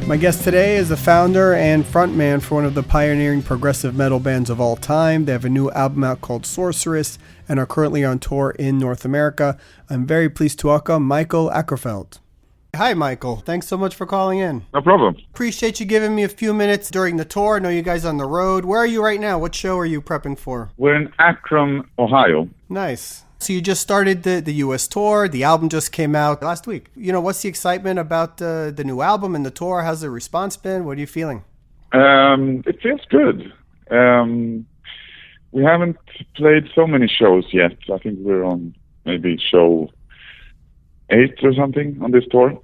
My guest today is the founder and frontman for one of the pioneering progressive metal bands of all time. They have a new album out called Sorceress and are currently on tour in North America. I'm very pleased to welcome Mikael Akerfeldt. Hi, Michael. Thanks so much for calling in. No problem. Appreciate you giving me a few minutes during the tour. I know you guys are on the road. Where are you right now? What show are you prepping for? We're in Akron, Ohio. Nice. So you just started the U.S. tour. The album just came out last week. You know, what's the excitement about the new album and the tour? How's the response been? What are you feeling? It feels good. We haven't played so many shows yet. I think we're on maybe show 8 or something on this tour.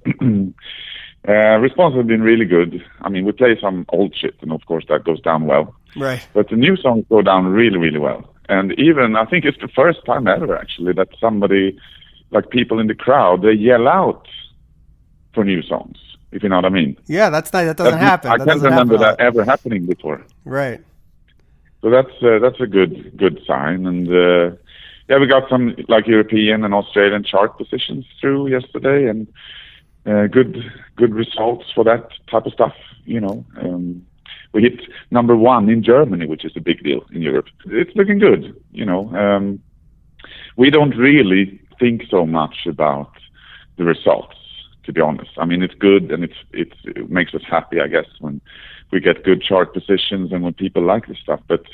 Response has been really good. I mean, we play some old shit, and of course that goes down well. Right. But the new songs go down really, really well. And even, I think it's the first time ever, actually, that somebody, like people in the crowd, they yell out for new songs, if you know what I mean. Yeah, that's nice. That doesn't happen. I can't remember that ever happening before. Right. So that's a good sign. And yeah, we got some like European and Australian chart positions through yesterday, and good results for that type of stuff, you know. We hit number 1 in Germany, which is a big deal in Europe. It's looking good, you know. We don't really think so much about the results, to be honest. I mean, it's good, and it makes us happy, I guess, when we get good chart positions and when people like this stuff. But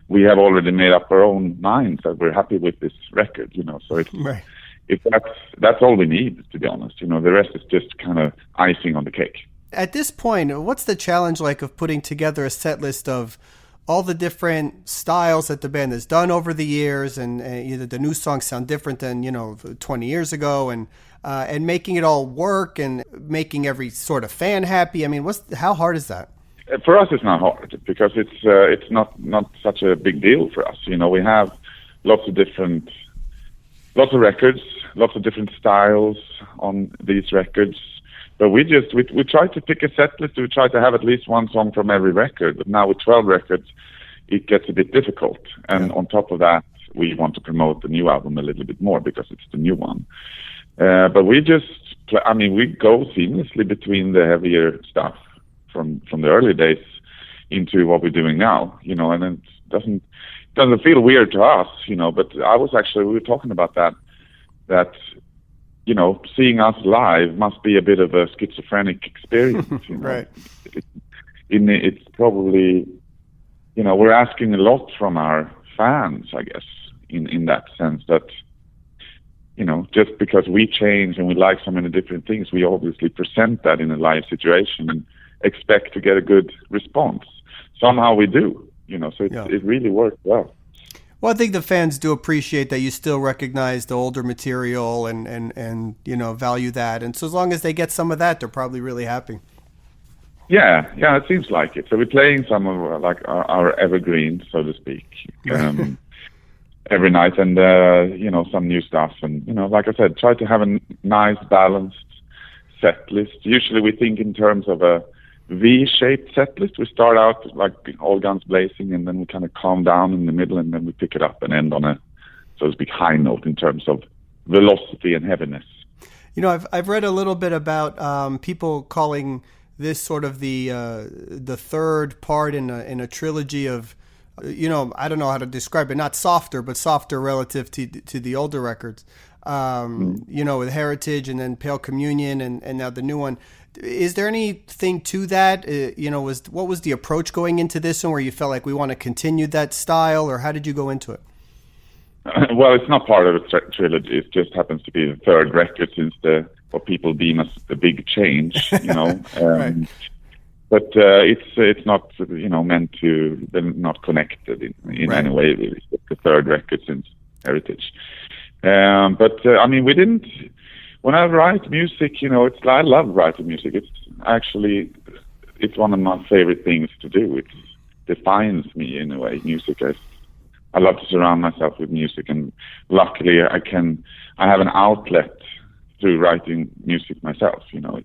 we have already made up our own minds that we're happy with this record, you know. So right. That's all we need, to be honest. You know, the rest is just kind of icing on the cake. At this point, what's the challenge like of putting together a set list of all the different styles that the band has done over the years, and either the new songs sound different than 20 years ago, and making it all work and making every sort of fan happy? I mean, how hard is that? For us, it's not hard because it's not such a big deal for us. You know, we have lots of records, lots of different styles on these records. But we try to pick a set list. We try to have at least one song from every record. But now with 12 records, it gets a bit difficult. And on top of that, we want to promote the new album a little bit more because it's the new one. But we just, we go seamlessly between the heavier stuff from the early days into what we're doing now, you know, and it doesn't feel weird to us, you know. But we were talking about that. You know, seeing us live must be a bit of a schizophrenic experience. You know? Right. It's probably, you know, we're asking a lot from our fans, I guess, in that sense that, you know, just because we change and we like so many different things, we obviously present that in a live situation and expect to get a good response. Somehow we do, you know, so it really works well. Well, I think the fans do appreciate that you still recognize the older material and you know, value that. And so as long as they get some of that, they're probably really happy. Yeah, it seems like it. So we're playing some of our evergreens, so to speak, every night, and you know, some new stuff. And you know, like I said, try to have a nice balanced set list. Usually we think in terms of a V-shaped set list. We start out like all guns blazing, and then we kind of calm down in the middle, and then we pick it up and end on a, so to speak, high note in terms of velocity and heaviness. You know, I've read a little bit about people calling this sort of the third part in a trilogy of, you know, I don't know how to describe it, not softer, but softer relative to the older records. You know, with Heritage and then Pale Communion and now the new one. Is there anything to that? You know, what was the approach going into this one where you felt like we want to continue that style, or how did you go into it? Well, it's not part of a trilogy. It just happens to be the third record since what people deem as the big change, you know. Right. But it's not, you know, meant to, they're not connected in right. any way, really. It's the third record since Heritage. But I mean, we didn't. When I write music, you know, I love writing music. It's one of my favorite things to do. It defines me in a way. Music I love to surround myself with music, and luckily I have an outlet through writing music myself. You know,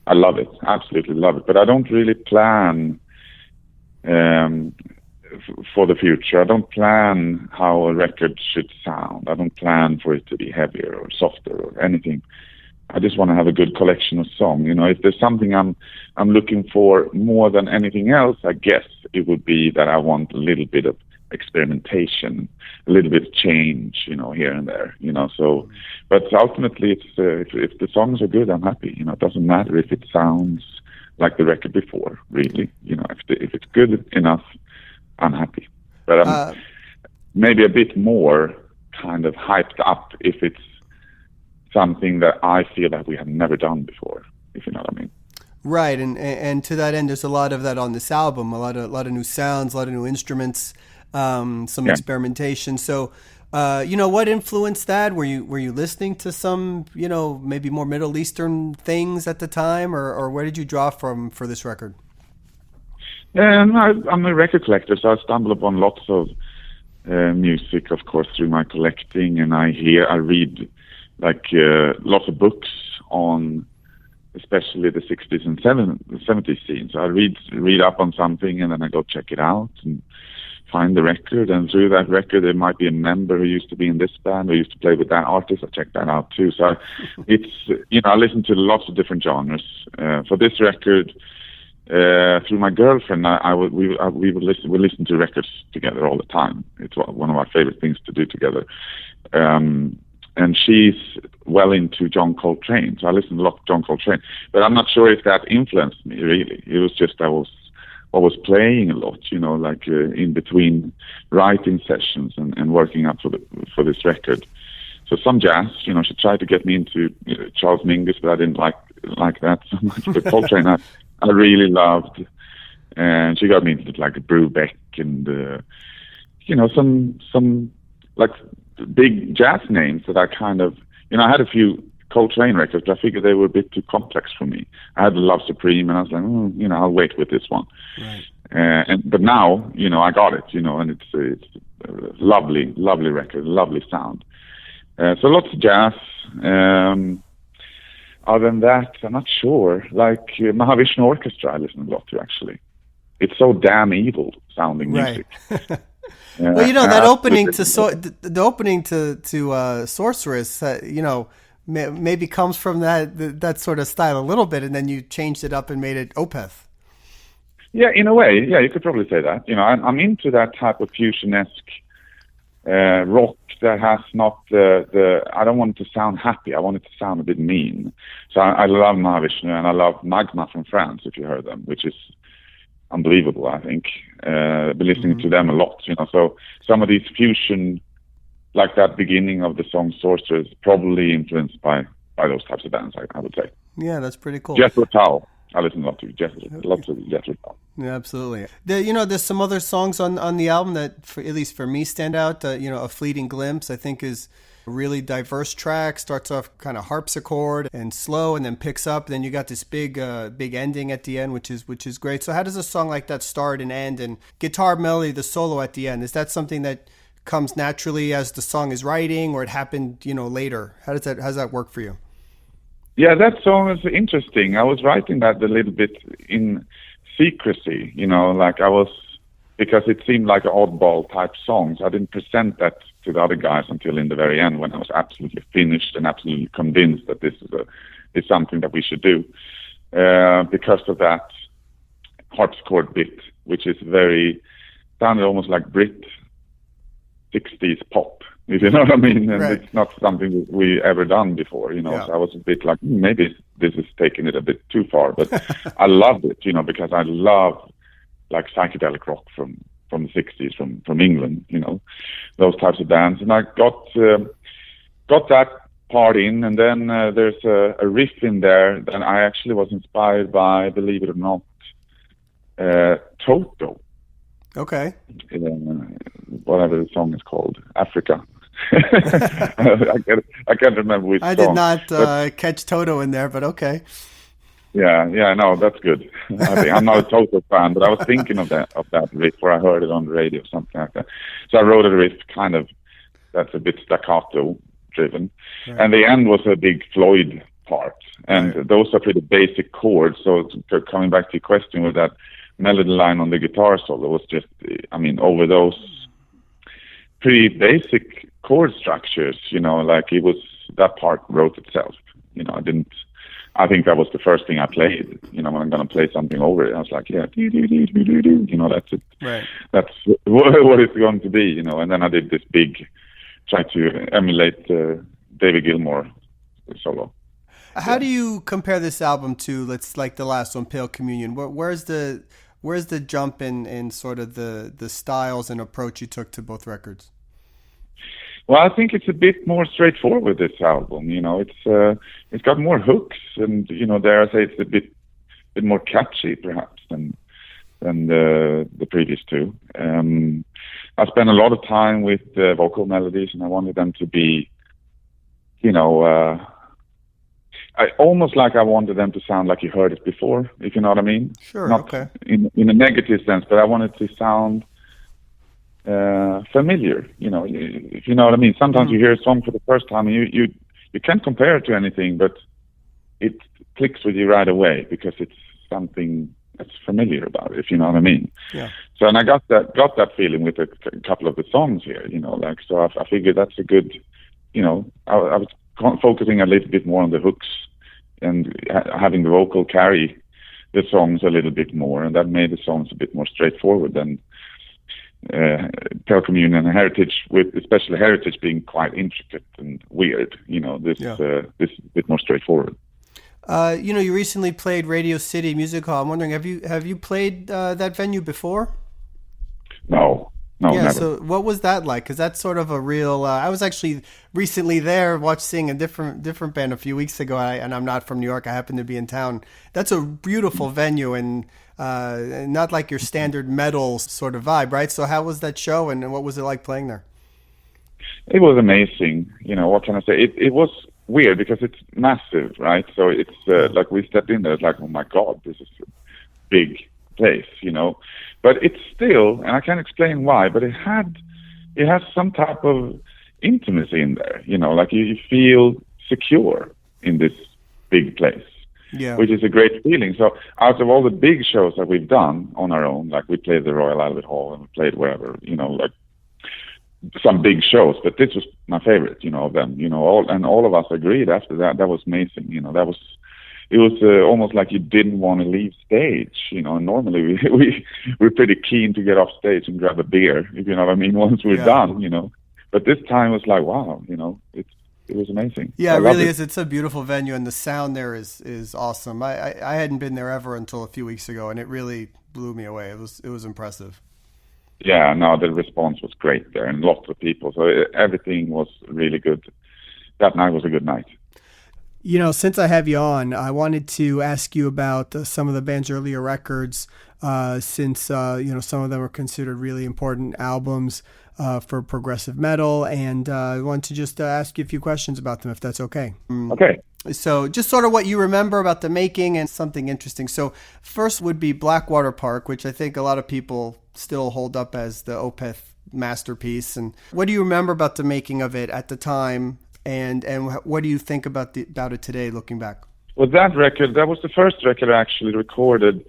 I love it, absolutely love it. But I don't really plan for the future. I don't plan how a record should sound. I don't plan for it to be heavier or softer or anything. I just want to have a good collection of songs. If there's something I'm looking for more than anything else, I guess it would be that I want a little bit of experimentation, a little bit of change, here and there. So, but ultimately, it's if the songs are good, I'm happy. It doesn't matter if it sounds like the record before. Really, if it's good enough, I'm happy. But I'm maybe a bit more kind of hyped up if it's something that I feel that we have never done before, if you know what I mean. Right, and to that end, there's a lot of that on this album. A lot of new sounds, a lot of new instruments, some experimentation. So, what influenced that? Were you listening to some, maybe more Middle Eastern things at the time, or where did you draw from for this record? I'm a record collector, so I stumble upon lots of music, of course, through my collecting, and I read lots of books on especially the 60s and 70s scene. So I read up on something, and then I go check it out and find the record. And through that record, there might be a member who used to be in this band or used to play with that artist. I check that out too. So it's, I listen to lots of different genres. For this record, through my girlfriend, we listen to records together all the time. It's one of our favorite things to do together. And she's well into John Coltrane, so I listen a lot to John Coltrane. But I'm not sure if that influenced me, really. It was just I was playing a lot, in between writing sessions and working up for this record. So some jazz, she tried to get me into Charles Mingus, but I didn't like that so much. But Coltrane, I really loved, and she got me into Brubeck and some big jazz names that I kind of, I had a few Coltrane records, but I figured they were a bit too complex for me. I had Love Supreme, and I was like, I'll wait with this one. Right. But now, I got it, and it's a lovely, lovely record, lovely sound. So lots of jazz. Other than that, I'm not sure. Mahavishnu Orchestra, I listen a lot to, actually. It's so damn evil sounding music. Right. Well, that opening the opening to Sorceress, maybe comes from that sort of style a little bit, and then you changed it up and made it Opeth. Yeah, in a way, yeah, you could probably say that. I'm into that type of fusion-esque rock that has not I don't want it to sound happy. I want it to sound a bit mean. So I love Mahavishnu, and I love Magma from France, if you heard them, which is unbelievable, I think. Been listening to them a lot, So some of these fusion, like that beginning of the song Sorceress, probably influenced by those types of bands, I would say. Yeah, that's pretty cool. Jethro Tull. I listen a lot to lots of Jethro Tull. Yeah, absolutely. There's some other songs on the album that, at least for me, stand out. A Fleeting Glimpse, I think, is a really diverse track. Starts off kind of harpsichord and slow, and then picks up. Then you got this big ending at the end, which is great. So how does a song like that start and end? And guitar melody, the solo at the end, is that something that comes naturally as the song is writing, or it happened, later? How does that work for you? Yeah, that song is interesting. I was writing that a little bit in secrecy, because it seemed like an oddball type song. So I didn't present that to the other guys until in the very end, when I was absolutely finished and absolutely convinced that this is something that we should do. Because of that harpsichord bit, which is sounded almost like Brit 60s pop, if you know what I mean. And It's not something we ever done before, So I was a bit like, maybe this is taking it a bit too far. But I loved it, because I love psychedelic rock from the 60s, from England, those types of bands. And I got that part in, and then there's a riff in there that I actually was inspired by, believe it or not, Toto. Okay. Whatever the song is called, Africa. I can't remember which song. I did not catch Toto in there, but okay. Yeah, no, that's good. I'm not a Toto fan, but I was thinking of that riff, where I heard it on the radio, something like that. So I wrote a riff kind of that's a bit staccato driven, and the end was a big Floyd part, and those are pretty basic chords. So coming back to your question with that melody line on the guitar solo was just, over those pretty basic chord structures, it was, that part wrote itself. I didn't. I think that was the first thing I played. When I'm going to play something over it, I was like, yeah, that's it. Right. That's what it's going to be. And then I did this big, try to emulate David Gilmour solo. How do you compare this album to, like the last one, Pale Communion? Where's the jump in sort of the styles and approach you took to both records? Well, I think it's a bit more straightforward, this album. It's got more hooks, and dare I say, it's a bit more catchy perhaps than the previous two. I spent a lot of time with vocal melodies, and I wanted them to be, I almost like I wanted them to sound like you heard it before, if you know what I mean. Sure. Not okay. in a negative sense, but I wanted to sound familiar. If you know what I mean. Sometimes you hear a song for the first time, and you can't compare it to anything, but it clicks with you right away because it's something that's familiar about it, if you know what I mean. Yeah. So, and I got that feeling with a couple of the songs here. So I figured that's a good. I was focusing a little bit more on the hooks and having the vocal carry the songs a little bit more, and that made the songs a bit more straightforward than Pale Communion and Heritage, with especially Heritage being quite intricate and weird. This a bit more straightforward. You recently played Radio City Music Hall. I'm wondering, have you played that venue before? No, yeah, never. So what was that like? Because that's sort of a real. I was actually recently there, seeing a different band a few weeks ago, and I'm not from New York. I happened to be in town. That's a beautiful venue, and not like your standard metal sort of vibe, right? So how was that show, and what was it like playing there? It was amazing. What can I say? It was weird because it's massive, right? So it's like we stepped in there, it's like, oh my God, this is a big place, But it's still, and I can't explain why, but it has some type of intimacy in there, like you feel secure in this big place. Yeah. Which is a great feeling. So out of all the big shows that we've done on our own, like we played the Royal Albert Hall and we played wherever, like some big shows, but this was my favorite, of them, all of us agreed after that. That was amazing. It was almost like you didn't want to leave stage, and normally we're pretty keen to get off stage and grab a beer, if you know what I mean, once we're done, but this time was like, wow, it was amazing. Yeah, it really is. It's a beautiful venue, and the sound there is awesome. I hadn't been there ever until a few weeks ago, and it really blew me away. It was impressive. Yeah, no, the response was great there, and lots of people. So everything was really good. That night was a good night. Since I have you on, I wanted to ask you about some of the band's earlier records, since some of them are considered really important albums for progressive metal, and I want to just ask you a few questions about them, if that's okay. Okay. So just sort of what you remember about the making and something interesting. So first would be Blackwater Park, which I think a lot of people still hold up as the Opeth masterpiece. And what do you remember about the making of it at the time, and what do you think about it today, looking back? Well, that was the first record I actually recorded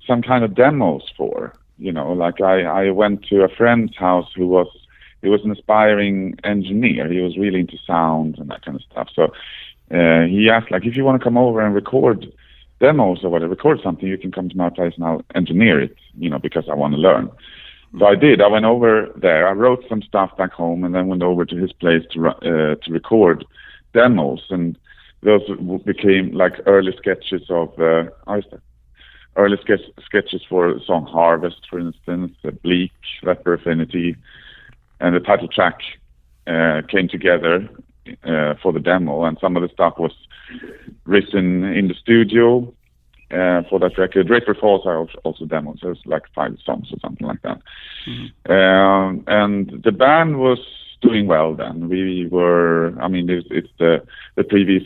some kind of demos for. Like I went to a friend's house he was an aspiring engineer. He was really into sound and that kind of stuff. So he asked, like, if you want to come over and record demos or whatever, record something, you can come to my place and I'll engineer it, because I want to learn. So I did. I went over there. I wrote some stuff back home and then went over to his place to record demos. And those became like early sketches of, sketches for the song Harvest, for instance, Bleak, Leper Affinity, and the title track came together for the demo, and some of the stuff was written in the studio for that record. Draper Falls I also demoed, so it was like 5 songs or something like that. Mm-hmm. And the band was doing well then. We were, it's the previous,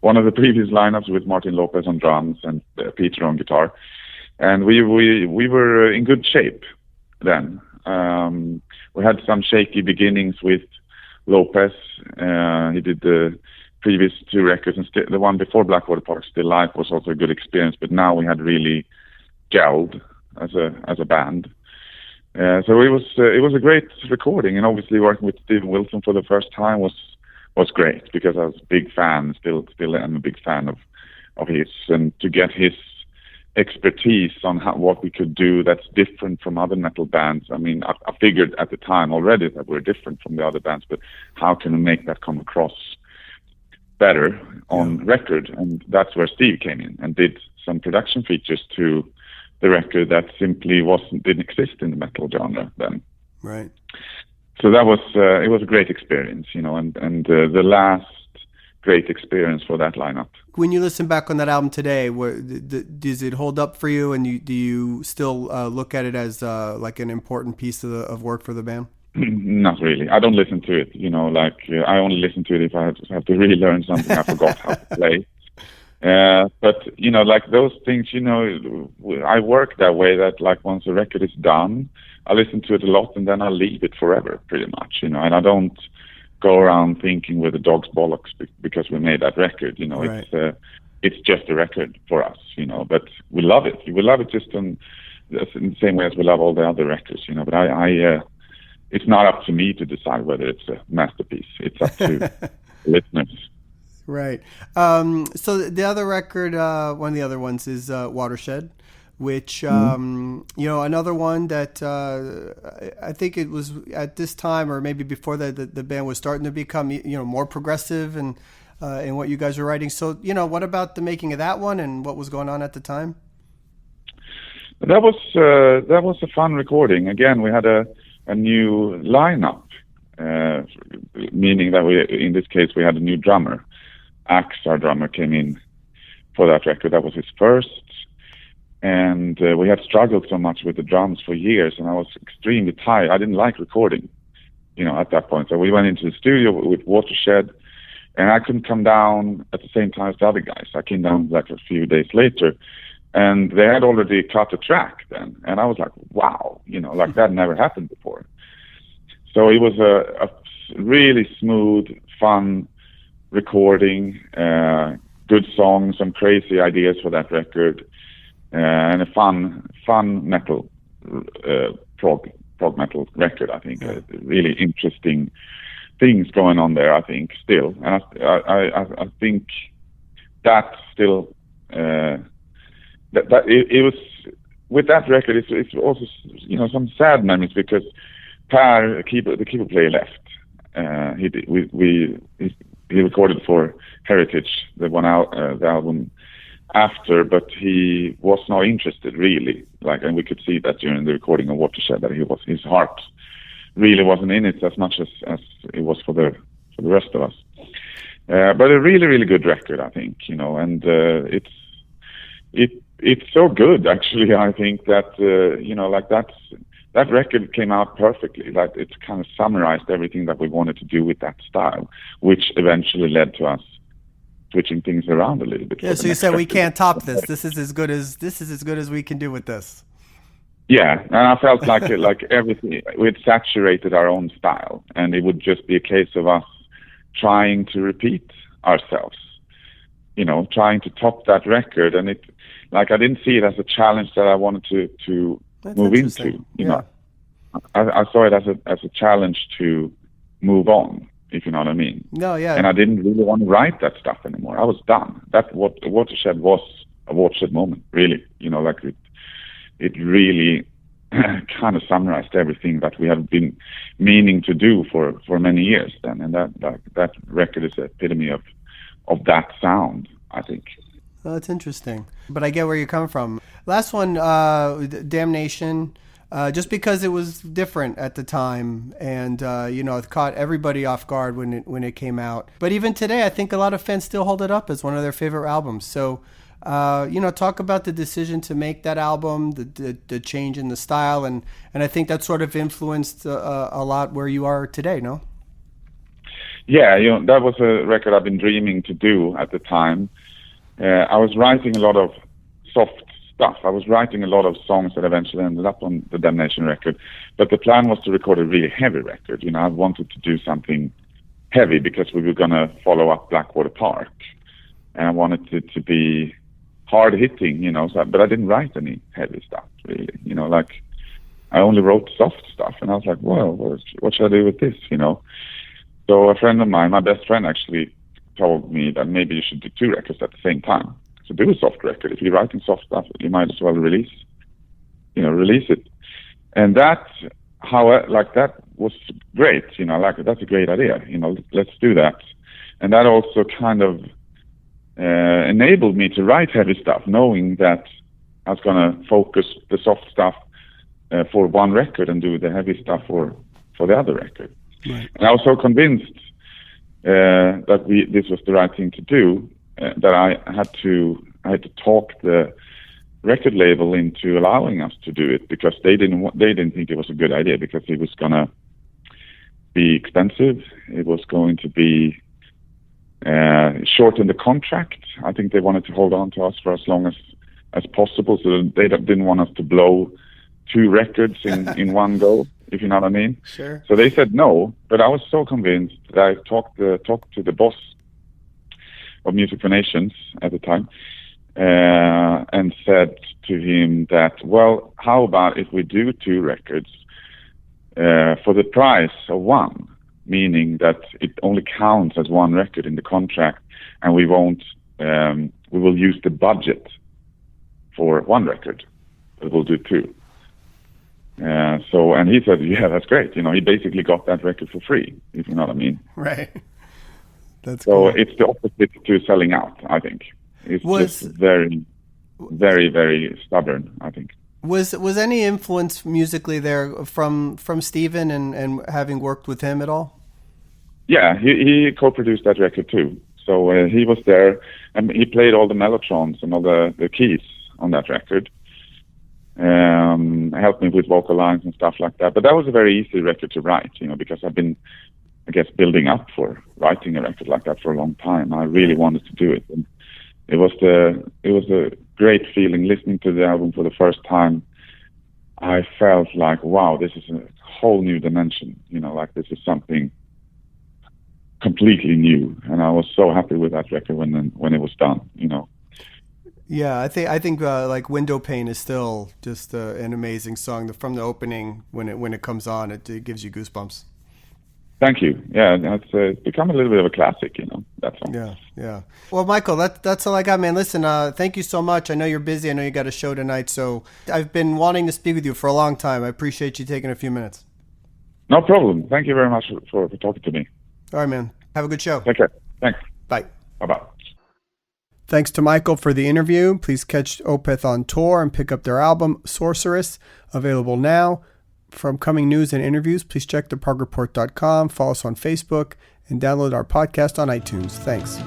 one of the previous lineups with Martin Lopez on drums and Peter on guitar. And we were in good shape then. We had some shaky beginnings with Lopez. He did the previous 2 records, and the one before Blackwater Park, Still Life, was also a good experience. But now we had really gelled as a band. So it was a great recording, and obviously working with Stephen Wilson for the first time was was great, because I was a big fan, still am a big fan of his, and to get his expertise on what we could do that's different from other metal bands. I mean, I figured at the time already that we're different from the other bands, but how can we make that come across better on record? And that's where Steve came in and did some production features to the record that simply didn't exist in the metal genre then. Right. So that was it was a great experience, you know, and the last great experience for that lineup. When you listen back on that album today, does it hold up for you? And do you still look at it as like an important piece of work for the band? Not really. I don't listen to it. You know, like I only listen to it if I have to really learn something I forgot how to play. But you know, like those things, you know, I work that way. That like once a record is done, I listen to it a lot, and then I leave it forever, pretty much. You know, and I don't go around thinking we're the dog's bollocks because we made that record. You know, right. It's just a record for us. You know, but we love it. We love it just in the same way as we love all the other records. You know, but it's not up to me to decide whether it's a masterpiece. It's up to listeners. Right. So the other record, one of the other ones is Watershed, which, you know, another one that I think it was at this time or maybe before that the band was starting to become, you know, more progressive in what you guys were writing. So, you know, what about the making of that one and what was going on at the time? That was a fun recording. Again, we had a new lineup, meaning that in this case, we had a new drummer. Axe, our drummer, came in for that record. That was his first. And we had struggled so much with the drums for years, and I was extremely tired. I didn't like recording, you know, at that point. So we went into the studio with Watershed, and I couldn't come down at the same time as the other guys. I came down like a few days later, and they had already cut a track then. And I was like, wow, you know, like that never happened before. So it was a really smooth, fun recording, good songs, some crazy ideas for that record, and a fun metal, prog metal record. I think really interesting things going on there. I think still, and I think that still that it was with that record. It's also, you know, some sad memories because Per, the keyboard player, left. He recorded for Heritage, the album after, but he was not interested really. Like, and we could see that during the recording of Watershed that his heart really wasn't in it as much as it was for the rest of us. But a really, really good record, I think, you know, and it's so good actually. I think that you know, like that record came out perfectly. Like it's kind of summarized everything that we wanted to do with that style, which eventually led to us switching things around a little bit. Yeah. So you said we can't top this. This is as good as we can do with this. Yeah, and I felt like everything, we'd saturated our own style, and it would just be a case of us trying to repeat ourselves. You know, trying to top that record, and it, like, I didn't see it as a challenge that I wanted to move into. You know, I saw it as a challenge to move on, if you know what I mean. No, yeah. And I didn't really want to write that stuff anymore. I was done. That what Watershed was a Watershed moment, really. You know, like it really kind of summarized everything that we had been meaning to do for many years then, and that record is the epitome of that sound, I think. Well, that's interesting, but I get where you're coming from. Last one, Damnation, just because it was different at the time, and you know, it caught everybody off guard when it came out. But even today, I think a lot of fans still hold it up as one of their favorite albums. So, you know, talk about the decision to make that album, the change in the style, and I think that sort of influenced a lot where you are today. No? Yeah, you know, that was a record I've been dreaming to do at the time. I was writing a lot of soft stuff. I was writing a lot of songs that eventually ended up on the Damnation record. But the plan was to record a really heavy record. You know, I wanted to do something heavy because we were going to follow up Blackwater Park. And I wanted it to be hard-hitting, you know, but I didn't write any heavy stuff, really. You know, like, I only wrote soft stuff. And I was like, well, what should I do with this, you know? So a friend of mine, my best friend, actually told me that maybe you should do 2 records at the same time. So do a soft record. If you're writing soft stuff, you might as well release it. And that, that was great. That's a great idea. Let's do that. And that also kind of enabled me to write heavy stuff, knowing that I was going to focus the soft stuff for one record and do the heavy stuff for the other record. Right. And I was so convinced that this was the right thing to do that I had to talk the record label into allowing us to do it, because they didn't think it was a good idea, because it was going to be expensive. It was going to be shorten the contract. I think they wanted to hold on to us for as long as possible, so they didn't want us to blow 2 records in one go, if you know what I mean. Sure. So they said no, but I was so convinced that I talked to the boss of Music for Nations at the time, and said to him that, well, how about if we do 2 records for the price of 1, meaning that it only counts as 1 record in the contract, and we will use the budget for 1 record, but we'll do 2. And he said, yeah, that's great. He basically got that record for free, if you know what I mean. Right. That's so cool. It's the opposite to selling out, I think. It's just very, very, very stubborn, I think. Was any influence musically there from Steven and having worked with him at all? Yeah, he co-produced that record too. So he was there, and he played all the mellotrons and all the keys on that record. Helped me with vocal lines and stuff like that. But that was a very easy record to write, because I've been, I guess, building up for writing a record like that for a long time. I really wanted to do it, and it was a great feeling listening to the album for the first time. I felt like, wow, this is a whole new dimension. This is something completely new, and I was so happy with that record when it was done. Yeah, I think like Window Pane is still just an amazing song. From the opening, when it comes on, it gives you goosebumps. Thank you. Yeah, it's become a little bit of a classic, that song. Yeah. Well, Mikael, that's all I got, man. Listen, thank you so much. I know you're busy. I know you got a show tonight, so I've been wanting to speak with you for a long time. I appreciate you taking a few minutes. No problem. Thank you very much for talking to me. All right, man. Have a good show. Take care. Thanks. Bye. Bye-bye. Thanks to Mikael for the interview. Please catch Opeth on tour and pick up their album, Sorceress, available now. For upcoming news and interviews, please check theprogreport.com, follow us on Facebook, and download our podcast on iTunes. Thanks.